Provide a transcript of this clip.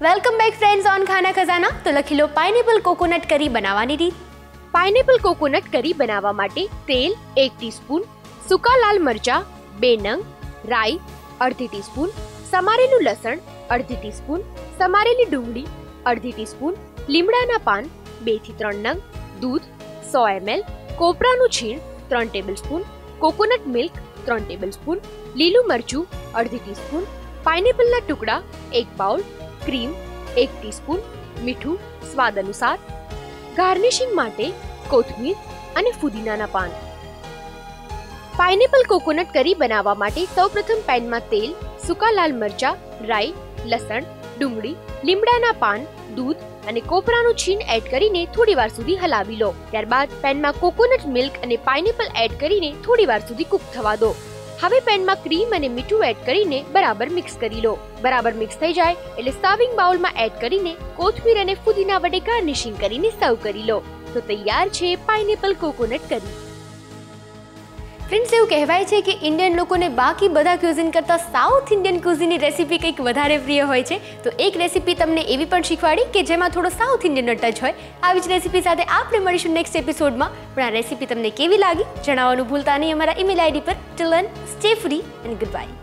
Welcome back friends on ખાના ખજાના. તો લખી લો પાઇનેપલ કોકોનટ કરી બનાવવાની રીત. પાઇનેપલ કોકોનટ કરી બનાવવા માટે તેલ 1 ટીસ્પૂન, સૂકા લાલ મરચાં 2 નંગ, રાઈ અડધી ટીસ્પૂન, સમારેલું લસણ અડધી ટીસ્પૂન, સમારેલી ડુંગળી અડધી ટીસ્પૂન, લીમડાના પાન 2 થી 3 નંગ, દૂધ 100 ml, કોપરાનું છીણ 3 tablespoon, coconut milk 3 tablespoon, લીલું મરચું અડધી ટીસ્પૂન, પાઇનેપલના ટુકડા 1 બાઉલ, ક્રીમ 1 ટીસ્પૂન, મીઠું સ્વાદ અનુસાર. ગાર્નિશિંગ માટે કોથમીર અને ફુદીનાના પાન. પાઇનેપલ કોકોનટ કરી બનાવવા માટે સૌપ્રથમ પેનમાં તેલ, સૂકા લાલ મરચાં, રાઈ, લસણ, ડુંગળી, લીમડાના પાન, દૂધ અને કોપરાનું છીણ એડ કરીને થોડી વાર સુધી હલાવી લો. ત્યારબાદ પેનમાં કોકોનટ મિલ્ક અને પાઇનેપલ એડ કરીને થોડી વાર સુધી કૂક થવા દો. હવે પેનમાં ક્રીમ અને મીઠું એડ કરીને બરાબર મિક્સ કરી લો. બરાબર મિક્સ થઈ જાય એટલે સર્વિંગ બાઉલમાં એડ કરીને કોથમીર અને ફુદીના વડે ગાર્નિશિંગ કરીને સર્વ કરી લો. તો તૈયાર છે પાઇનેપલ કોકોનટ કરી. ફ્રેન્ડ્સ, એવું કહેવાય છે કે ઇન્ડિયન લોકોને બાકી બધા ક્યુઝિન કરતાં સાઉથ ઇન્ડિયન ક્યુઝિનની રેસીપી કંઈક વધારે પ્રિય હોય છે. તો એક રેસીપી તમને એવી પણ શીખવાડી કે જેમાં થોડો સાઉથ ઇન્ડિયનનો ટચ હોય. આવી જ રેસીપી સાથે આપણે મળીશું નેક્સ્ટ એપિસોડમાં. પણ આ રેસીપી તમને કેવી લાગી જણાવવાનું ભૂલતા નહીં અમારા ઈમેલ આઈડી પર. Till then stay free and good bye.